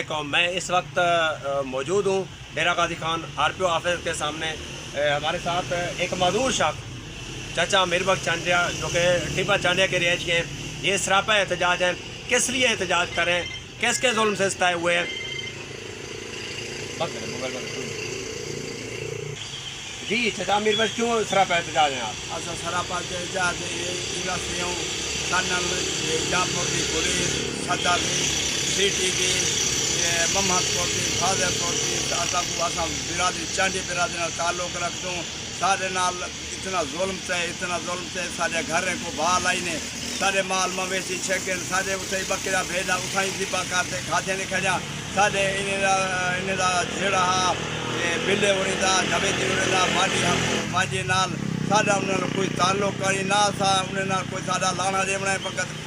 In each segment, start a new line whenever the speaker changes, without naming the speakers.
علیکم. میں اس وقت موجود ہوں ڈیرہ غازی خان RPO آفس کے سامنے. ہمارے ساتھ ایک معذور شخص چچا میربخش چانڈیا جو کہ ٹیبا چانڈیا کے رہائشی ہیں. یہ سراپا احتجاج ہیں. کس لیے احتجاج کریں؟ کس کے ظلم سے ستائے ہوئے ہیں؟ جی چچا میربخش کیوں سراپا احتجاج ہیں آپ؟
اصل سراپا احتجاج جاپور کی پولیس صدر سٹی کی محمد پور کی فاضل پور کی برادری چانڈی برادری تعلق رکھتوں سارے نال اتنا ظلم سے سارے گھر کو بال آئی نے سارے مال مویشی چھکن سارے اتھے بکرا بھیجا اتھائی ذبح کرتے کھاتے نہیں کھجا سارے انہیں دا جھڑا بلے اڑی دا جبیتی اڑی دا ماجی نال ساڈا انہوں کوئی تعلق کری نہ تھا انہیں کوئی ساڈا لانا دے بنائے پکت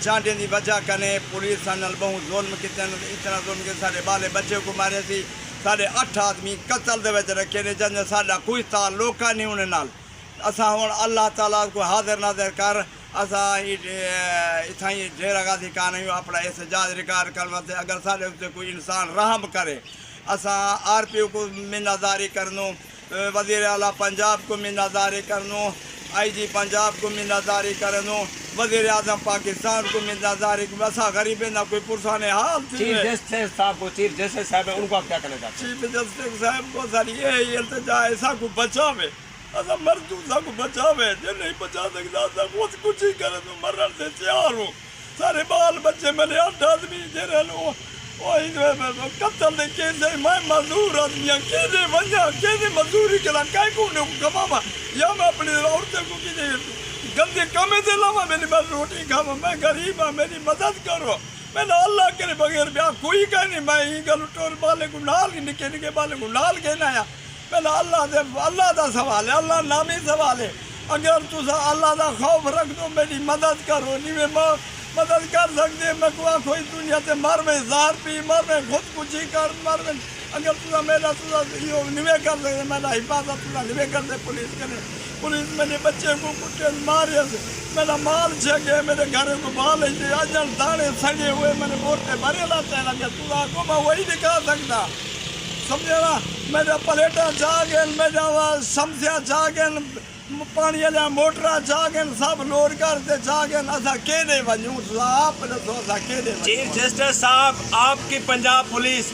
چانڈے کی وجہ کنے پولیس نال بہت ظلم کیتے اتنا ظلم کہ سارے بالے بچے کو مارے سی سارے 8 آدمی قتل دے وچ رکھے نے جن ساڈا کوئی تعلق نہیں انہیں نال. اساں ہن اللہ تعالیٰ کو حاضر ناظر کر اساں اتھائی ڈیرہ غازی خان اپنا احتجاج ریکارڈ کرواتے اگر سارے اتنے کوئی انسان رحم کرے. اساں RPO کو منتظاری کرنوں وزیر اعلیٰ پنجاب کو منتظاری کرنوں IG پنجاب کو منتظاری کرنوں وزیر اعظم پاکستان کو منتظاری کرنوں. ایسا غریب نہ کوئی پرسان حال
چیف جسٹس صاحب ان کو آپ کیا کرنا چاہتے ہیں؟
چیف جسٹس صاحب کو ساری یہ التجا ایسا کو بچاوے ایسا مردوں سا کو بچاوے جو نہیں بچا سکتا ایسا کچھ ہی کرے تو مرن سے تیار ہوں. سارے بال بچے میرے 8 آدمی جرے لو قتل دے کے دے میں مزدور آدمی ہوں کیسے ونجا کیسے مزدوری کلا کائے کو نے کماوا یا میں اپنی عورتیں کو کیسے گندے کامے سے لاوا میری بس روٹی کھاوا میں غریب ہوں میری مدد کرو. میں نے اللہ کے بغیر بیا کوئی کہہ نہیں میں ہی گل ٹور بالے کو نال ہی نکے بالے کو نال کہنا آیا. میں نے اللہ دا سوال ہے اللہ نامی سوال ہے. اگر تسا اللہ دا خوف رکھ دو میری مدد کرو نہیں میں مدد کر سکتے میں کوئی دنیا سے مر میں زہر پی مر میں خود کچھ ہی کر مر میں اگر تسا میرا یہ نوے کر سکتے میرا حفاظت تسا نوے کر دے پولیس کرے. پولیس میرے بچے کو کٹے مارے میرا مال چھگے میرے گھر کو بال ہے اجل دانے سڑے ہوئے میں نے موٹے بھرے لاتے لگے تسا کو میں وہی دکھا سکتا سمجھے نا. میرا پلیٹا جاگن میرا سمسیا جاگن پانی والے موٹرا جاگن سب لوڈ کرتے جاگن ایسا کہنے ونجوں آپ
چیف جسٹس صاحب آپ کی پنجاب پولیس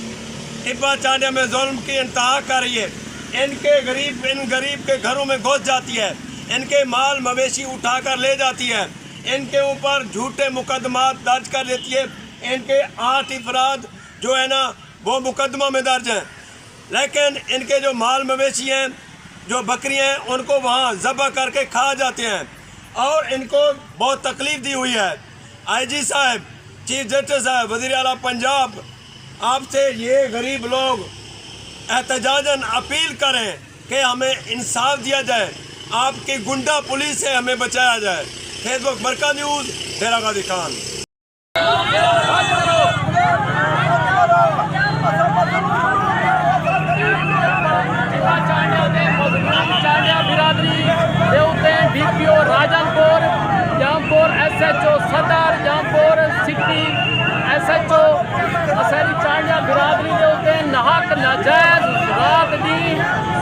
ٹیبا چانڈیا میں ظلم کی انتہا کر رہی ہے. ان غریب کے گھروں میں گھس جاتی ہے. ان کے مال مویشی اٹھا کر لے جاتی ہے. ان کے اوپر جھوٹے مقدمات درج کر لیتی ہے. ان کے 8 افراد جو ہے نا وہ مقدموں میں درج ہیں لیکن ان کے جو مال مویشی ہیں جو بکریاں ہیں ان کو وہاں ذبح کر کے کھا جاتے ہیں اور ان کو بہت تکلیف دی ہوئی ہے. IG صاحب چیف جسٹس صاحب وزیر اعلیٰ پنجاب آپ سے یہ غریب لوگ احتجاجاً اپیل کریں کہ ہمیں انصاف دیا جائے. آپ کی گنڈا پولیس سے ہمیں بچایا جائے. فیس بک مرکز نیوز ڈیرہ غازی خان.
چانڈیا برادری DPO راجنپور جامپور SHO صدر جامپور سٹی SHO اساری چانڈیا برادری دے ہوتے ہیں نحق ناجائز رات دی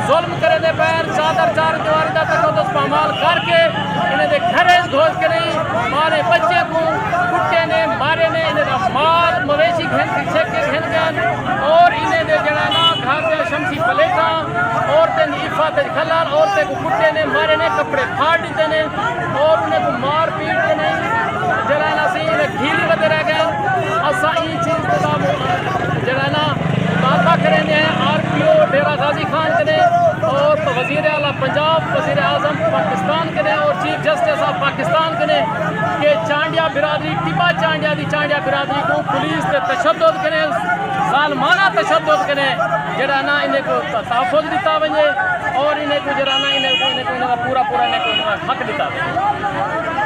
ظلم کرے دے پیر چادر چار دیواری دا تقدس پامال کر کے انہیں دے گھرے گھوش کے نہیں مارے بچے کو کٹے نے مارے نے انہیں دا مال مویشی گھن کے چھک کے گھن گن اور انہیں دے جڑانا گھر دے شمسی پلیٹاں عورتیں عفت خلال عورتیں کو کٹے نے مارے نے کپڑے پھاڑ دیتے نے اور انہیں کو مار پیٹ کے نہیں جلانا سی انہیں گھیلی بدے رہ گئے. اسا این چیز کے جلانا مطالبہ کریں ہیں RPO ڈیرہ غازی خان کریں اور وزیر اعلیٰ پنجاب وزیر اعظم پاکستان کریں اور چیف جسٹس آف پاکستان کریں کہ چانڈیا برادری ٹیبا چانڈیا برادری کو پولیس سے تشدد کریں ظالمانہ تشدد کریں جڑانا انہیں کو تحفظ دیتا ونجے اور انہیں کو جڑانا انہیں کو پورا انہیں کو حق دیتا ونجے.